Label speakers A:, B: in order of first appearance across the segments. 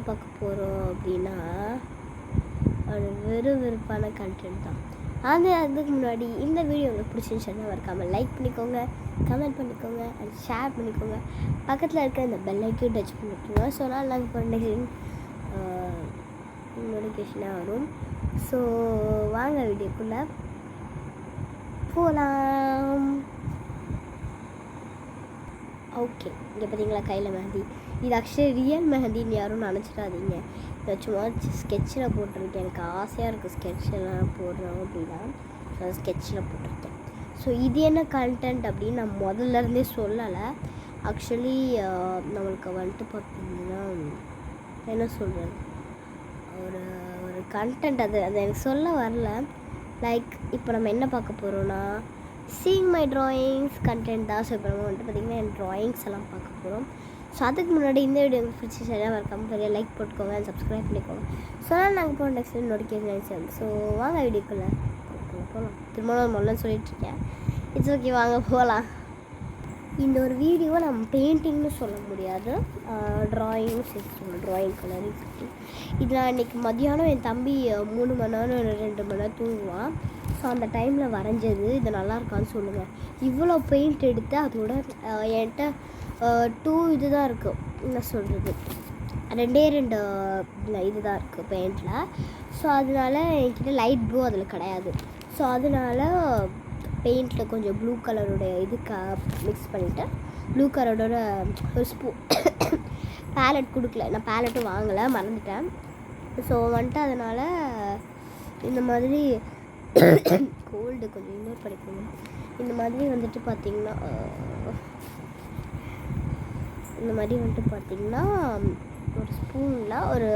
A: பார்க்க போகிறோம் அப்படின்னா ஒரு விறுவிறுப்பான கண்டென்ட் தான். அதுக்கு முன்னாடி இந்த வீடியோ உங்களுக்கு பிடிச்சிருந்துச்சுன்னா மறக்காமல் லைக் பண்ணிக்கோங்க, கமெண்ட் பண்ணிக்கோங்க அண்ட் ஷேர் பண்ணிக்கோங்க. பக்கத்தில் இருக்க இந்த பெல் ஐக்கன் டச் பண்ணிக்கோங்க. ஸோ நாங்கள் இப்போ நோட்டிஃபிகேஷனாக வரும். ஸோ வாங்க வீடியோக்குள்ளே போகலாம். ஓகே, இங்கே பார்த்தீங்களா கையில் மெஹந்தி. இது ஆக்சுவலி ரியல் மெஹந்தின்னு யாரும் நினச்சிடாதீங்க. இதை சும்மா ஸ்கெட்சில் போட்டிருக்கேன். எனக்கு ஆசையாக இருக்குது ஸ்கெட்செல்லாம் போடுறோம் அப்படின்னா. ஸோ ஸ்கெட்சில் போட்டிருக்கேன். ஸோ இது என்ன கண்டென்ட் அப்படின்னு நான் முதல்லேருந்தே சொல்லலை. ஆக்சுவலி நம்மளுக்கு வந்துட்டு பார்த்தீங்கன்னா என்ன சொல்கிறது, ஒரு ஒரு கண்டென்ட் அது எனக்கு சொல்ல வரல. லைக் இப்போ நம்ம என்ன பார்க்க போகிறோன்னா சீயிங் மை ட்ராயிங்ஸ் கண்டென்ட் தான். ஸோ இப்போ நம்ம வந்துட்டு பார்த்திங்கன்னா என் ட்ராயிங்ஸ் எல்லாம் பார்க்க போகிறோம். ஸோ அதுக்கு முன்னாடி இந்த வீடியோ பிடிச்சி சரியாக மறக்காமல் பெரிய லைக் போட்டுக்கோங்க, சப்ஸ்கிரைப் பண்ணிக்கோங்க. ஸோ நாங்கள் போகிற நெக்ஸ்ட் நோட்டிஃபிகேஷன். ஸோ வாங்க வீடியோக்குள்ளே போகலாம். திரும்ப முதல்ல சொல்லிட்டுருக்கேன். இட்ஸ் ஓகே, வாங்க போகலாம். இந்த ஒரு வீடியோவை நம்ம பெயிண்டிங்னு சொல்ல முடியாது, ட்ராயிங்னு சேர்த்து சொல்லணும். ட்ராயிங் கலரிங் பற்றி இது நான் இன்றைக்கி மதியானம் என் தம்பி 3 மணி நேரம் 2 மணி நேரம் தூங்குவான். ஸோ அந்த டைமில் வரைஞ்சது. இது நல்லா இருக்கான்னு சொல்லுங்கள். இவ்வளோ பெயிண்ட் எடுத்து அதோட என்கிட்ட 2 இது தான் இருக்குது, என்ன சொல்கிறது, 2 இது தான் இருக்குது பெயிண்டில். ஸோ அதனால என்கிட்ட லைட் ப்ளூ அதில் கிடையாது. ஸோ அதனால் பெயிண்டில் கொஞ்சம் ப்ளூ கலருடைய இதுக்கு மிக்ஸ் பண்ணிவிட்டு ப்ளூ கலரோட ஒரு பேலட் கொடுக்கல. நான் பேலட்டும் வாங்கலை, மறந்துட்டேன். ஸோ வந்துட்டு அதனால் இந்த மாதிரி கோல்டு கொஞ்சம் இக்னோர் பண்ணிக்கணும். இந்த மாதிரி வந்துட்டு பார்த்திங்கன்னா ஒரு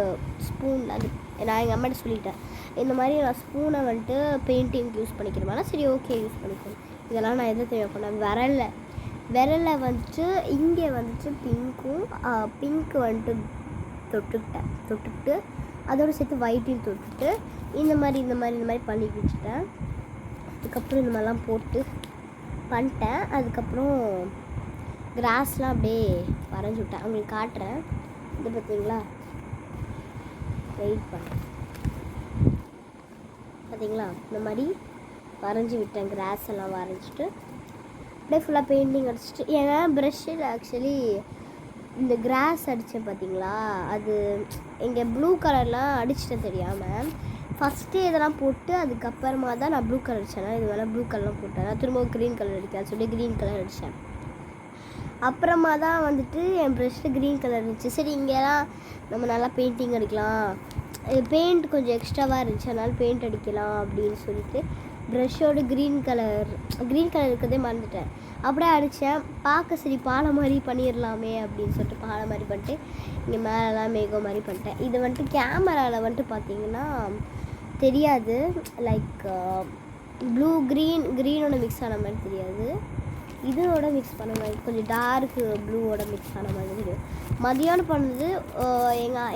A: ஸ்பூனில் அது நான் எங்கள் அம்மாட்ட சொல்லிட்டேன். இந்த மாதிரி நான் ஸ்பூனை வந்துட்டு பெயிண்டிங் யூஸ் பண்ணிக்கிறேன். சரி ஓகே யூஸ் பண்ணிக்கணும். இதெல்லாம் நான் எதை தேவை பண்ணேன், விரலில் வந்துட்டு இங்கே வந்துட்டு பிங்க்கு வந்துட்டு தொட்டுக்கிட்டு அதோடு சேர்த்து ஒயிட்டையும் தொட்டுட்டு இந்த மாதிரி பண்ணி வச்சுட்டேன். அதுக்கப்புறம் இந்த மாதிரிலாம் போட்டு பண்ணிட்டேன். அதுக்கப்புறம் கிராஸ்லாம் அப்படியே வரைஞ்சி விட்டேன். அவங்களுக்கு காட்டுறேன். இது பார்த்தீங்களா, வெயிட் பண்ணேன் பார்த்தீங்களா, இந்த மாதிரி வரைஞ்சி விட்டேன். கிராஸ் எல்லாம் வரைஞ்சிட்டு அப்படியே ஃபுல்லாக பெயிண்டிங் அடிச்சிட்டு ஏன்னா ப்ரெஷ்ஷில் ஆக்சுவலி இந்த கிராஸ் அடித்தேன் பார்த்தீங்களா, அது இங்கே ப்ளூ கலர்லாம் அடிச்சிட்டேன் தெரியாமல். ஃபஸ்ட்டு இதெல்லாம் போட்டு அதுக்கப்புறமா தான் நான் ப்ளூ கலர் அடித்தேன். இது மேலே ப்ளூ கலர்லாம் போட்டேன். நான் திரும்ப க்ரீன் கலர் அடிக்கிறேன் சொல்லி க்ரீன் கலர் அடித்தேன். அப்புறமா தான் வந்துட்டு என் ப்ரெஷ்ஷில் க்ரீன் கலர் இருந்துச்சு. சரி இங்கேலாம் நம்ம நல்லா பெயிண்டிங் அடிக்கலாம், பெயிண்ட் கொஞ்சம் எக்ஸ்ட்ராவாக இருந்துச்சு, அதனால் பெயிண்ட் அடிக்கலாம் அப்படின்னு சொல்லிட்டு ப்ரெஷ்ஷோடு க்ரீன் கலர் இருக்கிறதே மறந்துட்டேன். அப்படியே அடித்தேன். பார்க்க சரி பாலை மாதிரி பண்ணிடலாமே அப்படின்னு சொல்லிட்டு பாலை மாதிரி பண்ணிட்டு இங்கே மேலெலாம் மேகம் மாதிரி பண்ணிட்டேன். இது வந்துட்டு கேமராவில் வந்துட்டு பார்த்திங்கன்னா தெரியாது, லைக் ப்ளூ க்ரீனோட மிக்ஸ் ஆன மாதிரி தெரியாது, இதோட மிக்ஸ் பண்ண மாதிரி கொஞ்சம் டார்க்கு ப்ளூவோட மிக்ஸ் ஆன மாதிரி தெரியும். மதியானம் பண்ணது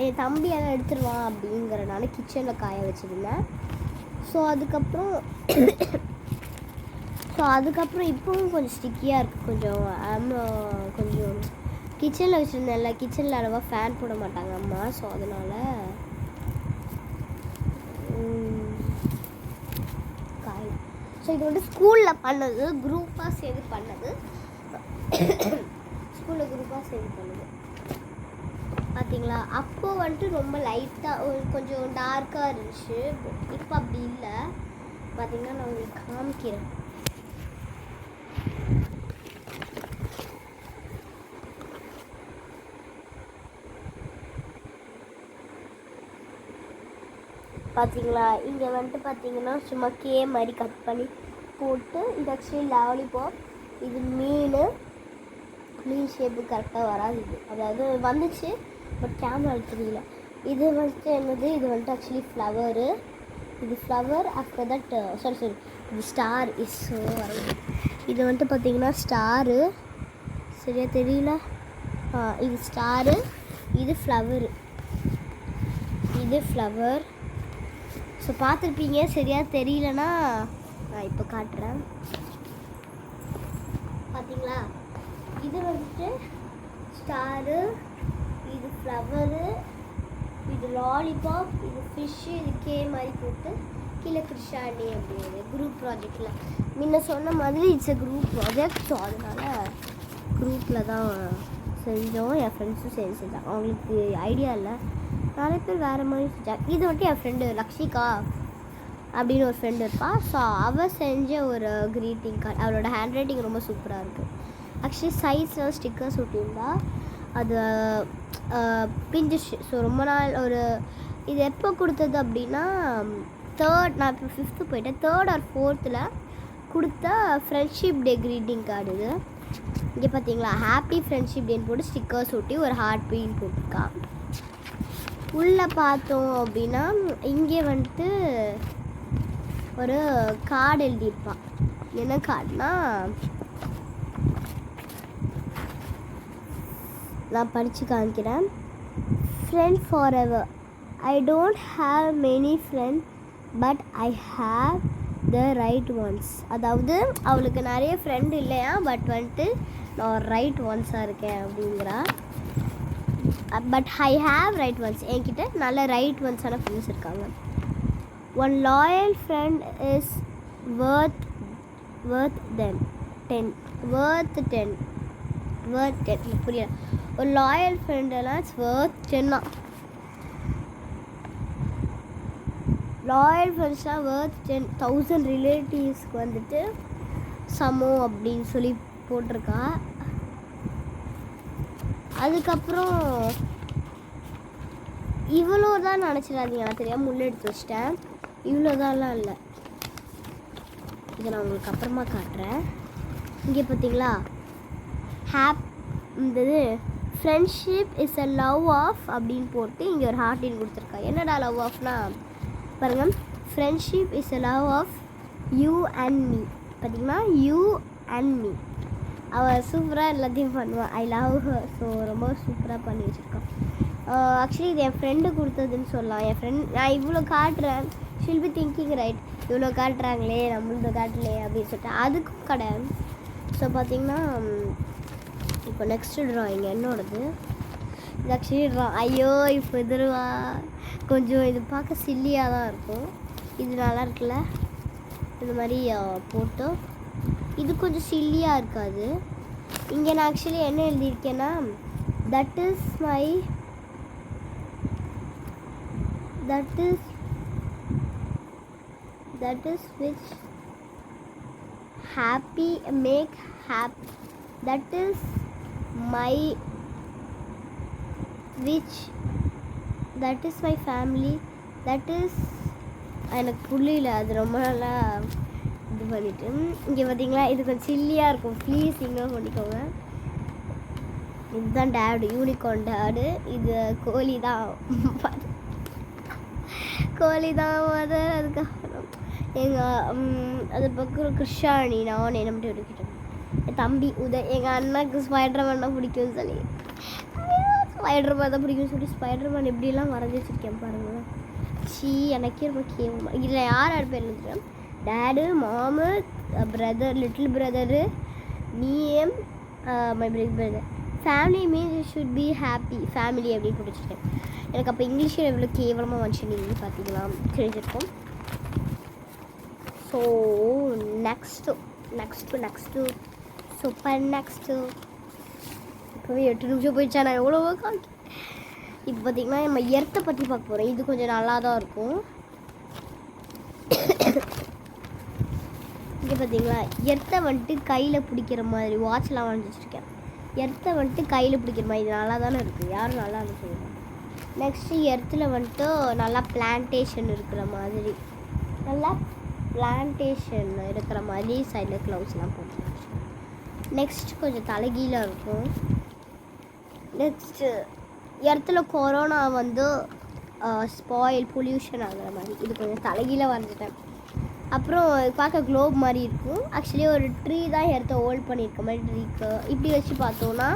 A: என் தம்பி எல்லாம் எடுத்துருவான் அப்படிங்கிறனால கிச்சனில் காய வச்சுருந்தேன். ஸோ அதுக்கப்புறம் இப்போவும் கொஞ்சம் ஸ்டிக்கியாக இருக்குது. கொஞ்சம் கிச்சனில் வச்சுருந்தேன்ல, கிச்சனில் அளவாக ஃபேன் போட மாட்டாங்க அம்மா. ஸோ அதனால் காய். ஸோ இது வந்து ஸ்கூலில் பண்ணது, குரூப்பாக சேர்ந்து பண்ணது. பார்த்தீங்களா, அப்போது வந்துட்டு ரொம்ப லைட்டாக கொஞ்சம் டார்க்காக இருந்துச்சு. இப்போ அப்படி இல்லை. பார்த்தீங்கன்னா நான் உங்களுக்கு காமிக்கிறேன். பார்த்தீங்களா, இங்கே வந்துட்டு பார்த்தீங்கன்னா சும்மா மாதிரி கட் பண்ணி போட்டு, இது ஆக்சுவலி லாலிபாப், இது மீன் ஷேப்பு கரெக்டாக வராது. இது அதாவது வந்துச்சு பட் கேமரா தெரியல. இது வந்துட்டு என்னது, இது வந்துட்டு ஆக்சுவலி ஃப்ளவரு. இது ஃப்ளவர். ஆஃப்டர் தட் சாரி இது ஸ்டார் இஸ் வரும். இது வந்துட்டு பார்த்தீங்கன்னா ஸ்டாரு, சரியா தெரியல. இது ஸ்டாரு, இது ஃப்ளவர். ஸோ பார்த்துருப்பீங்க, சரியாக தெரியலனா நான் இப்போ காட்டுறேன். பார்த்தீங்களா, இது வந்துட்டு ஸ்டாரு, இது ஃப்ளவரு, இது லாலிபாப், இது ஃபிஷ்ஷு, இது கே மாதிரி போட்டு கீழே கிருஷாணி அப்படின்னு குரூப் ப்ராஜெக்டில் முன்ன சொன்ன மாதிரி it's a group project. So அதனால் குரூப்பில் தான் செஞ்சோம். என் ஃப்ரெண்ட்ஸும் செஞ்சாங்க. அவங்களுக்கு ஐடியா இல்லை, நிறைய பேர் வேறு மாதிரி செஞ்சாங்க. இது வந்துட்டு என் ஃப்ரெண்டு லக்ஷிகா அப்படின்னு ஒரு ஃப்ரெண்டு இருப்பாள். ஸோ அவள் செஞ்ச ஒரு க்ரீட்டிங் கார்டு. அவளோட ஹேண்ட் ரைட்டிங் ரொம்ப சூப்பராக இருக்குது. ஆக்சுவலி சைஸில் ஸ்டிக்கர்ஸ் ஒட்டியிருந்தா அது பிஞ்சிச்சு. ஸோ ரொம்ப நாள் ஒரு இது எப்போ கொடுத்தது அப்படின்னா நான் இப்போ 5th போயிட்டேன். 3rd or 4th கொடுத்த ஃப்ரெண்ட்ஷிப் டே க்ரீட்டிங் கார்டு இது. இங்கே பார்த்தீங்களா, ஹாப்பி ஃப்ரெண்ட்ஷிப் டேன்னு போட்டு ஸ்டிக்கர்ஸ் ஒட்டி ஒரு ஹார்ட் பெயின் போட்டிருக்கா. உள்ளே பார்த்தோம் அப்படின்னா இங்கே வந்துட்டு ஒரு கார்டு எழுதியிருப்பான். என்ன கார்டுனா, நான் படித்து காமிக்கிறேன். Friend for ever, I don't have many friend but I have the right once. அதாவது அவளுக்கு நிறைய ஃப்ரெண்டு இல்லையா, பட் வந்துட்டு நான் ரைட் ஒன்ஸாக இருக்கேன் அப்படிங்கிறா. But I have right once, என்கிட்ட நல்ல ரைட் ஒன்ஸான ஃப்ரெண்ட்ஸ் இருக்காங்க. One loyal friend is worth 10 புரியல. ஒரு லாயல் ஃப்ரெண்டெல்லாம் இட்ஸ் worth 10. லாயல் ஃப்ரெண்ட்ஸ்லாம் worth 10,000 ரிலேட்டிவ்ஸ்க்கு வந்துட்டு சமம் அப்படின்னு சொல்லி போட்டிருக்கா. அதுக்கப்புறம் இவ்வளோ தான் நினச்சிடாதீங்க, நான் தெரியாமல் முள்ளு எடுத்து வச்சிட்டேன். இவ்வளோதான்லாம் இல்லை, இதை நான் உங்களுக்கு அப்புறமா காட்டுறேன். இங்கே பார்த்தீங்களா, இந்த friendship is a love of அப்படின்னு போட்டு இங்கே ஒரு ஹார்ட்டின் கொடுத்துருக்கா. என்னடா லவ் ஆஃப்னா பாருங்கள், friendship is a love of you and me. பார்த்தீங்கன்னா யூ அண்ட் மீ. அவள் சூப்பராக எல்லாத்தையும் பண்ணுவாள். I love her. ஸோ ரொம்ப சூப்பராக பண்ணி வச்சுருக்கான். ஆக்சுவலி இது என் ஃப்ரெண்டு கொடுத்ததுன்னு சொல்லலாம். என் ஃப்ரெண்ட் நான் இவ்வளோ காட்டுறேன், ஷில் பி திங்கிங் ரைட், இவ்வளோ காட்டுறாங்களே நம்மளுக்கு காட்டலையே அப்படின்னு சொல்லிட்டு அதுக்கும் கிடையாது. ஸோ பார்த்திங்கன்னா இப்போ நெக்ஸ்ட்டு ட்ராயிங் என்னோடது. இது ஆக்சுவலி ஐயோ இப்போ எதிர்வா கொஞ்சம் இது பார்க்க சில்லியாக தான் இருக்கும். இது நல்லா இருக்குல்ல, இந்த மாதிரி போட்டு இது கொஞ்சம் சில்லியாக இருக்காது. இங்கே நான் ஆக்சுவலி என்ன எழுதியிருக்கேன்னா, that is which happy make happy, that is my family, that is எனக்கு புரியல, அது ரொம்ப நல்லா இது பண்ணிவிட்டு. இங்கே பார்த்தீங்களா, இது கொஞ்சம் சில்லியாக இருக்கும், ப்ளீஸ் இங்கே பண்ணிக்கோங்க. இதுதான் டேடு, யூனிகார்ன் டேடு. இது கோழி தான் அதுக்கப்புறம் எங்கள் அது பக்கம் கிருஷாணி, நான் என்ன மட்டும் எடுக்கிட்டேன். என் தம்பி எங்கள் அண்ணாக்கு ஸ்பைடர்மேன் தான் பிடிக்கும்னு சொல்லி ஸ்பைடர்மேன் தான் பிடிக்கும்னு சொல்லி ஸ்பைடர்மேன் எப்படிலாம் வரைஞ்சி வச்சுருக்கேன் பாருங்களேன். எனக்கே ரொம்ப கேவலமாக. இதில் யார் பேர் எழுதுகிறேன், டேடு, மாமு, பிரதர், லிட்டில் பிரதரு, நீம், my big brother. Family means you should be happy, family அப்படின்னு பிடிச்சிருக்கேன். எனக்கு அப்போ இங்கிலீஷில் எவ்வளோ கேவலமாக வந்துச்சு நீங்கள் பார்த்தீங்களா, தெரிஞ்சிருக்கோம். So next super. இப்போவே 8 நிமிஷம் போயிடுச்சா, நான் எவ்வளோ காமிக்க. இப்போ பார்த்திங்கன்னா நம்ம எர்த்தை பற்றி பார்க்க போகிறோம். இது கொஞ்சம் நல்லா தான் இருக்கும். இங்கே பார்த்தீங்களா, எர்த்தை வந்துட்டு கையில் பிடிக்கிற மாதிரி வாட்ச்லாம் வாங்கி வச்சுருக்கேன். எர்த்தை வந்துட்டு கையில் பிடிக்கிற மாதிரி இது நல்லா தானே இருக்குது, யாரும் நல்லா இருந்து சொல்லுவாங்க. நெக்ஸ்ட்டு எர்த்தில் வந்துட்டு நல்லா பிளான்டேஷன் இருக்கிற மாதிரி சைடில் க்ளவுஸ்லாம் போட்டு. நெக்ஸ்ட் கொஞ்சம் தலைகீழாக இருக்கும். நெக்ஸ்ட்டு எர்த்தில் கொரோனா வந்து ஸ்பாயில் பொல்யூஷன் ஆகிற மாதிரி இது கொஞ்சம் தலைகீழ வரைஞ்சிட்டேன். அப்புறம் பார்க்க குளோப் மாதிரி இருக்கும். ஆக்சுவலி ஒரு ட்ரீ தான் எர்த்தை ஹோல்ட் பண்ணியிருக்க மாதிரி ட்ரீக்கு இப்படி வச்சு பார்த்தோன்னா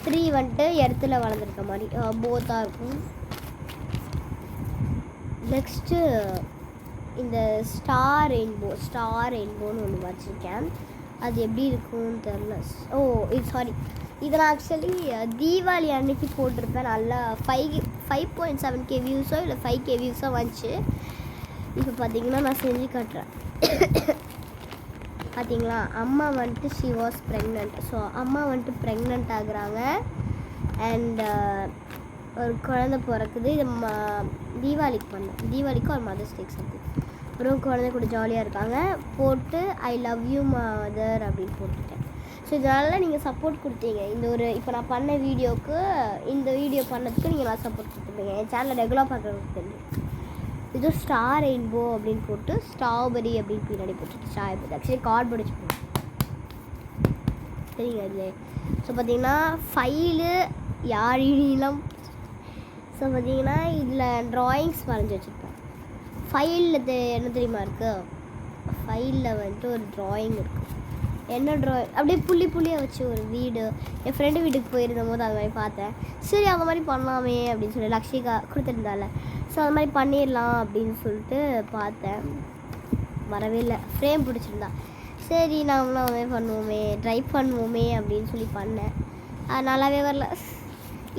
A: ட்ரீ வந்துட்டு எர்த்தில் வளர்ந்துருக்க மாதிரி போத்தாக இருக்கும். நெக்ஸ்ட்டு இந்த ஸ்டார் ரெயின்போன்னு ஒன்று வச்சுருக்கேன். அது எப்படி இருக்கும்னு தெரில. இது சாரி, இதை நான் ஆக்சுவலி தீபாவளி அன்னைக்கு போட்டிருப்பேன். நல்லா 5.7K வியூஸோ இல்லை 5K வியூஸோ வந்துச்சு. இப்போ பார்த்தீங்கன்னா நான் செஞ்சு காட்டுறேன். பார்த்தீங்களா, அம்மா வந்துட்டு ஷி வாஸ் ப்ரெக்னென்ட். ஸோ அம்மா வந்துட்டு ப்ரெக்னென்ட் ஆகுறாங்க. அண்ட் ஒரு குழந்தை பிறக்குது. இது தீபாவளிக்கு பண்ணேன். தீபாவளிக்கு ஒரு மதர்ஸ் டேக்கு சம்திங். அப்புறம் குழந்தை கூட ஜாலியாக இருக்காங்க. போட்டு ஐ லவ் யூ மதர் அப்படின்னு போட்டுட்டேன். ஸோ இதனால் நீங்கள் சப்போர்ட் கொடுத்தீங்க. இந்த ஒரு இப்போ நான் பண்ண வீடியோவுக்கு, இந்த வீடியோ பண்ணதுக்கு நீங்கள் நான் சப்போர்ட் கொடுத்துருப்பீங்க. என் சேனலில் ரெகுலராக பார்க்குறதுக்கு தெரியும். இது ஸ்டார் ரெயின்போ அப்படின்னு போட்டு ஸ்ட்ராபெரி அப்படின்னு பின்னாடி போட்டுட்டு ஸ்ட்ராபெரி ஆக்சுவலி கார்டு படிச்சு போகும் சரிங்க அது. ஸோ பார்த்தீங்கன்னா ஃபைலு யாழினம். ஸோ பார்த்தீங்கன்னா இதில் ட்ராயிங்ஸ் வரைஞ்சி வச்சுருப்பேன். ஃபைலில் என்ன தெரியுமா இருக்குது, ஃபைலில் வந்துட்டு ஒரு ட்ராயிங் இருக்குது. என்ன ட்ராயிங் அப்படியே புள்ளி புள்ளியாக வச்சு ஒரு வீடு. என் ஃப்ரெண்டு வீட்டுக்கு போயிருந்த போது அது மாதிரி பார்த்தேன். சரி அந்த மாதிரி பண்ணலாமே அப்படின்னு சொல்லி லக்ஷிகா கொடுத்துருந்தால. ஸோ அது மாதிரி பண்ணிடலாம் அப்படின்னு சொல்லிட்டு பார்த்தேன். வரவே இல்லை. ஃப்ரேம் பிடிச்சிருந்தா சரி நாமளும் அது மாதிரி பண்ணுவோமே, ட்ரை பண்ணுவோமே அப்படின்னு சொல்லி பண்ணேன். அது நல்லாவே வரல.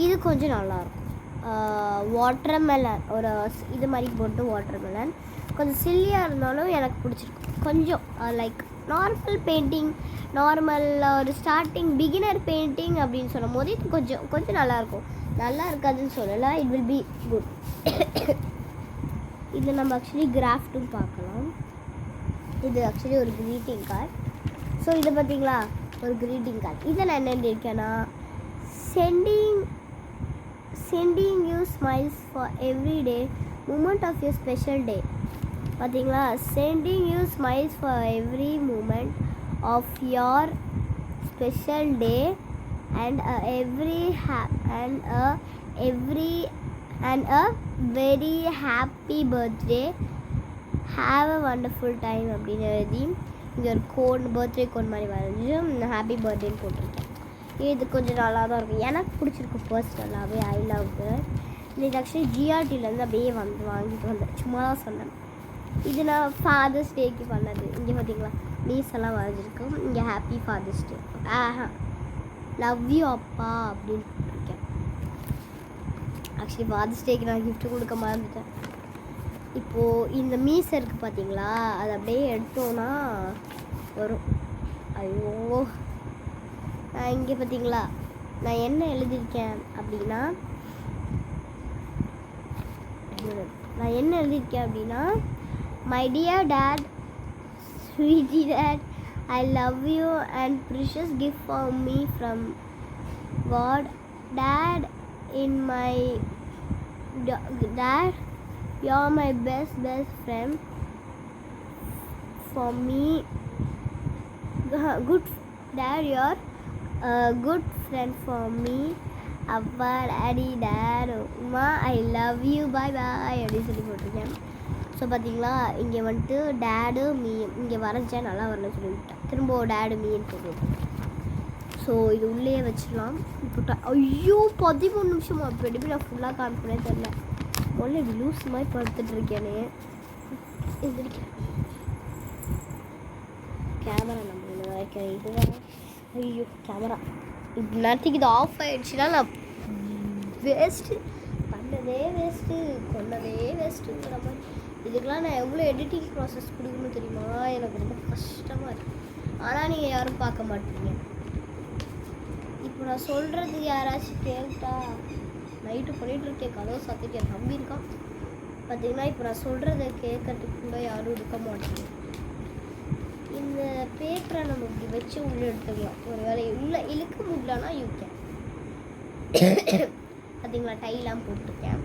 A: இது கொஞ்சம் நல்லாயிருக்கும். வாட்டர்மெலன் ஒரு இது மாதிரி போட்டு வாட்டர்மெலன் கொஞ்சம் சில்லியாக இருந்தாலும் எனக்கு பிடிச்சிருக்கும். கொஞ்சம் லைக் நார்மல் பெயிண்டிங், நார்மல் ஒரு ஸ்டார்டிங் பிகினர் பெயிண்டிங் அப்படின்னு சொல்லும் போது இது கொஞ்சம் நல்லாயிருக்கும். நல்லா இருக்காதுன்னு சொல்லலை, இட் வில் பி குட். இதில் நம்ம ஆக்சுவலி கிராஃப்ட்டும் பார்க்கலாம். இது ஆக்சுவலி ஒரு க்ரீட்டிங் கார்டு. ஸோ இதை பார்த்தீங்களா, ஒரு க்ரீட்டிங் கார்டு. இதை நான் என்ன எழுதியிருக்கேன்னா, sending you smiles for every day moment of your special day. பார்த்தீங்களா, sending you smiles for every moment of your special day and a very happy birthday, have a wonderful time அப்படின்னு எழுதி இங்கே ஒரு code, birthday code மாதிரி வரைஞ்சி happy பர்த்டேன்னு போட்டிருக்கேன். இது கொஞ்சம் நல்லா தான் இருக்கும். எனக்கு பிடிச்சிருக்கு பர்சனலாகவே. ஐ லவ் இது ஆக்சுவலி ஜிஆர்டிலேருந்து அப்படியே வாங்கிட்டு வந்தேன். சும்மா தான் சொன்னேன். இது நான் ஃபாதர்ஸ் டேக்கு பண்ணது. இங்கே பார்த்தீங்களா மீஸ் எல்லாம் வரைஞ்சிருக்கோம். இங்கே happy father's day, love you அப்பா அப்படின்னு போட்டிருக்கேன். ஆக்சுவலி ஃபாதர்ஸ் டேக்கு நான் கிஃப்ட்டு கொடுக்க மறந்துட்டேன். இப்போது இந்த மீஸ் இருக்குது பார்த்தீங்களா, அது அப்படியே எடுத்தோன்னா வரும். ஐயோ, இங்கே பார்த்தீங்களா நான் என்ன எழுதியிருக்கேன் அப்படின்னா, my dear dad, sweetie dad, I love you and precious gift for me from God. Dad, Dad, you're my best friend for me. Good dad, you're a good friend for me. அப்பா, daddy, dad, Uma, I love you, bye bye அப்படின்னு சொல்லி போட்டிருக்கேன். So பார்த்தீங்களா இங்கே வந்துட்டு dad me இங்கே வரைஞ்சேன், நல்லா வரல சொல்லிவிட்டேன். திரும்ப டேடு மீன்னு போட்டுவிட்டேன். ஸோ இது உள்ளே வச்சிடலாம். இப்போ ஐயோ 13 நிமிஷமா இப்போ எப்படி நான் ஃபுல்லாக காமிப்பேனே தெரில. ஒன்றும் இப்படி லூஸ் மாதிரி படுத்துட்ருக்கேனே. எந்திரிக்கிறேன். கேமரா நம்ம வைக்கிறேன். இதுதான் ஐயோ கேமரா இப்படி நேரத்துக்கு இது ஆஃப் ஆகிடுச்சுன்னா நான் வேஸ்ட்டு பண்ணதே வேஸ்ட்டு, கொண்டதே வேஸ்ட்டுங்கிற மாதிரி. இதுக்கெலாம் நான் எவ்வளோ எடிட்டிங் ப்ராசஸ் கொடுக்கணும் தெரியுமா, எனக்கு ரொம்ப கஷ்டமாக இருக்குது. ஆனால் நீங்கள் யாரும் பார்க்க மாட்டீங்க. இப்போ நான் சொல்கிறதுக்கு யாராச்சும் கேட்டா, நைட்டு பண்ணிகிட்ருக்கேன், கதவை சாத்திட்டு என் தம்பி இருக்கான் பார்த்தீங்கன்னா. இப்போ நான் சொல்கிறத கேட்கறதுக்கு கூட யாரும் இருக்க மாட்டேங்க. இந்த பேப்பரை நம்ம இப்படி வச்சு உள்ளே எடுத்துக்கலாம். ஒரு வேலை உள்ளே இழுக்க முடியலன்னா யூக்கேன். பார்த்தீங்களா டைலாம் போட்டிருக்கேன்.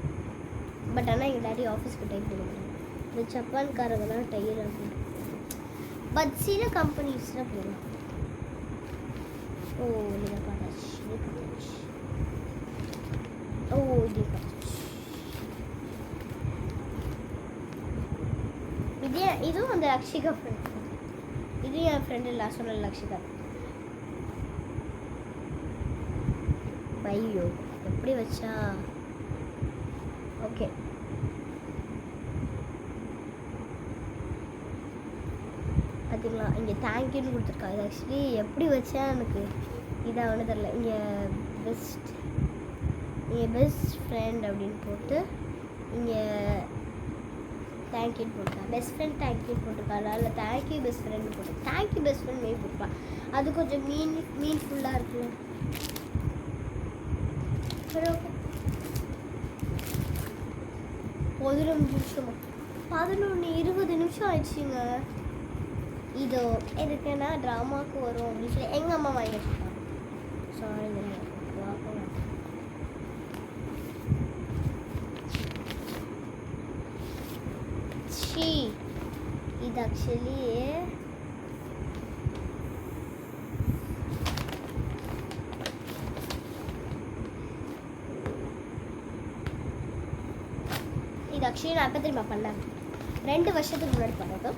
A: பட் ஆனால் எங்கள் டாடி ஆஃபீஸ்க்கு டை போட முடியும். இந்த ஜப்பான்காரங்க தான் டையில் இருக்கும். பட் சில கம்பெனிஸில் போடலாம். ஓ இதை பார்த்தாச்சு, ஓ இது பார்த்தாச்சு. இதுவும் அந்த அக்ஷிகா ஃப்ரெண்ட். இது என் ஃப்ரெண்டு இல்லை, சொன்ன லக்ஷிகா. ஐயோ எப்படி வச்சா ஓகே. பார்த்தீங்களா இங்கே தேங்க்யூன்னு கொடுத்துருக்காங்க. இது ஆக்சுவலி எப்படி வச்சா எனக்கு இதாக ஒன்று தெரில. இங்கே பெஸ்ட் என் பெஸ்ட் ஃப்ரெண்ட் அப்படின்னு போட்டு இங்கே தேங்க்யூ போட்டேன். பெஸ்ட் ஃப்ரெண்ட் தேங்க்யூ போட்டிருக்காரு. அதில் தேங்க்யூ பெஸ்ட் ஃப்ரெண்ட் போட்டு தேங்க்யூ பெஸ்ட் ஃப்ரெண்ட் மெய் போட்டுருப்பான். அது கொஞ்சம் மீன்ஃபுல்லாக இருக்குல்ல. சரி ஓகே. 11 நிமிஷமா 11-20 நிமிஷம் ஆயிடுச்சுங்க. இதோ எதுக்குன்னா ட்ராமாவுக்கு வரும் அப்படின்னு சொல்லி எங்கள் அம்மா வாங்கி வச்சுருக்காங்க. சாரி இது ஆக்சுவலி நான் எப்போ திரும்ப பண்ணேன் 2 வருஷத்துக்கு முன்னாடி பண்ணது.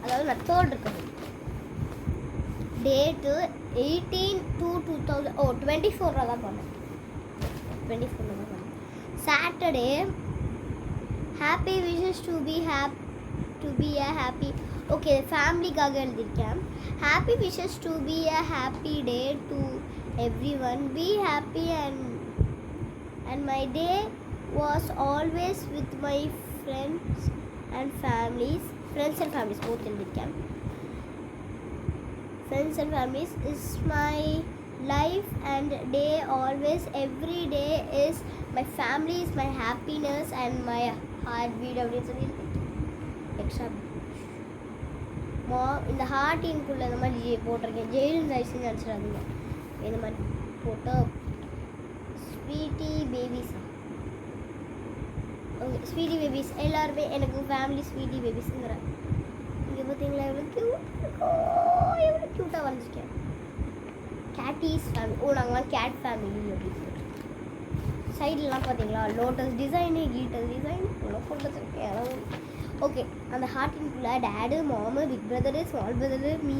A: அதாவது நான் 3rd இருக்கிறது டேட்டு 18/2/2024 தான் பண்ணேன். 24 தான் பண்ணேன். Saturday happy wishes to be a happy. Okay ஃபேமிலிக்காக எழுதியிருக்கேன். Happy wishes to be a happy day to everyone. Be happy and my day was always with my friends and families both எழுதியிருக்கேன். Friends and families is my life and day always. Every day is my family is my happiness and my heartbeat அப்படின்னு சொல்லி extra இந்த ஹார்ட்டின்குள்ளே இந்த மாதிரி போட்டிருக்கேன். Jail ரைஸ்ன்னு நினச்சிடாதீங்க. இந்த மாதிரி போட்டு ஸ்வீட்டி பேபிஸா ஓகே ஸ்வீட்டி பேபிஸ் எல்லாருமே எனக்கு ஃபேமிலி ஸ்வீட்டி பேபிஸுங்கிறேன். இங்கே பார்த்தீங்களா எவ்வளோ க்யூட்டாக வரைஞ்சிருக்கேன். கேட்டீஸ் ஃபேமிலி. நாங்களாம் கேட் ஃபேமிலி அப்படின்னு போட்டு சைட்லலாம் பார்த்தீங்களா லோட்டஸ் டிசைனு கீட்டஸ் டிசைன் இவ்வளோ போட்டு வச்சுருக்கேன். ஓகே அந்த ஹார்ட்டின்குள்ளே டேடு மாமு big brother small brother me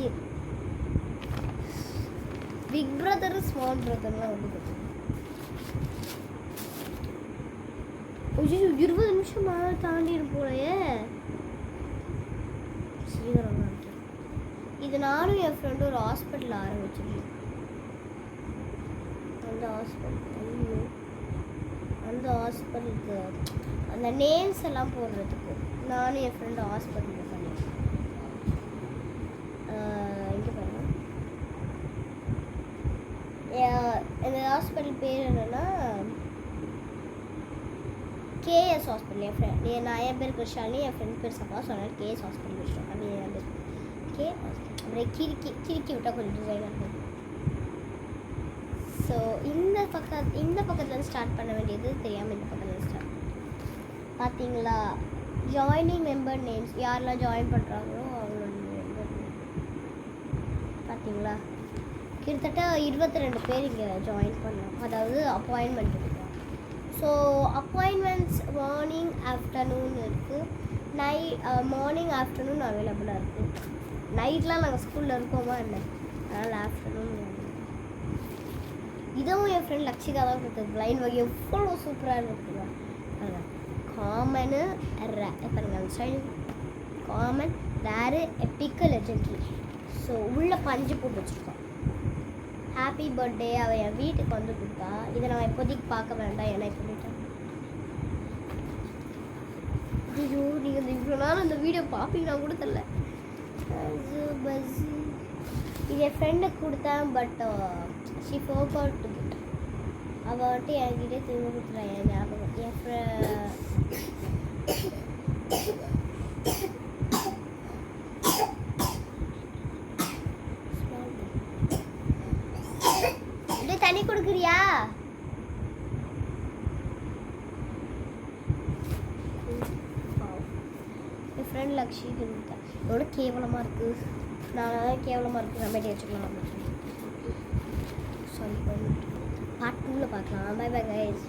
A: big brother small பிரதர்லாம் வந்து பார்த்தீங்க. 20 நிமிஷமா தாண்டிடும் போலையே. சீக்கிரம் இது நானும் என் ஃப்ரெண்டு ஒரு ஹாஸ்பிட்டல் ஆரம்பிச்சிருக்கோம். அந்த ஹாஸ்பிட்டலுக்கு அந்த நேம்ஸ் எல்லாம் போடுறதுக்கு நானும் என் ஃப்ரெண்டு ஹாஸ்பிட்டலுக்கு பண்ணியிருக்கேன். இங்கே பாருங்க இந்த ஹாஸ்பிட்டல் பேர் என்னென்னா கேஎஸ் ஹாஸ்பிட்டல். என் ஃப்ரெண்ட் நான் என் பேர் கிருஷ்ணாலி, என் ஃப்ரெண்ட் பேர் சப்பா சொன்னார் கேஎஸ் ஹாஸ்பிட்டல் வச்சிட்டோம். அப்படி என் பேர் கே ஹாஸ்பிட்டல். அப்படியே கிறுக்கி விட்டால் கொஞ்சம் டிசைனாக இருக்கும். ஸோ இந்த பக்கத்துலேருந்து ஸ்டார்ட் பண்ண வேண்டியது தெரியாமல் இந்த பக்கத்துலேருந்து ஸ்டார்ட் பார்த்தீங்களா. ஜாயினிங் மெம்பர் நேம்ஸ் யாரெல்லாம் ஜாயின் பண்ணுறாங்களோ அவங்களோட மெம்பர் பார்த்தீங்களா. கிட்டத்தட்ட 22 பேர் இங்கே ஜாயின் பண்ணலாம். அதாவது அப்பாயின்மெண்ட் இருக்குது. ஸோ அப்பாயின்மெண்ட்ஸ் மார்னிங் ஆஃப்டர்நூன் இருக்குது. மார்னிங் ஆஃப்டர்நூன் அவைலபிளாக இருக்குது. நைட்லாம் நாங்கள் ஸ்கூலில் இருக்கோமா என்ன, அதனால் ஆஃப்டர்நூன். இதுவும் என் ஃப்ரெண்ட் லக்ஷிகா தான் கொடுத்தது. லைன் வகை எவ்வளோ சூப்பராக இருக்குங்க. அதான் காமனு பாருங்கள் அந்த style common rare epic legendary. So உள்ளே பஞ்சு போட்டு வச்சுருக்கோம். ஹாப்பி பர்த்டே அவள் என் வீட்டுக்கு வந்து கொடுத்தா. இதை நான் இப்போதைக்கு பார்க்க வேண்டாம் ஏன்னா சொல்லிட்டேன். ஐயோ நீங்கள் இவ்வளோ நாள் இந்த வீடியோ பார்ப்பீங்கன்னா கூட தெரியல. இது என் ஃப்ரெண்டுக்கு கொடுத்தேன். But she forgot to kid. அவள் வந்துட்டு என்கிட்டே திரும்ப கொடுத்துட்டான். என் ஞாபகம் என் தண்ணி கொடுக்குறியா? என் ஃப்ரெண்ட் லக்ஷி கொடுத்தேன். எவ்வளோ கேவலமாக இருக்குது. நான் கேவலமாக இருக்குது நம்மகிட்டே வச்சுக்கலாம் அப்படின்னு சொல்லி சாரி பார்ட் 2ல் பார்க்கலாம். Bye bye guys.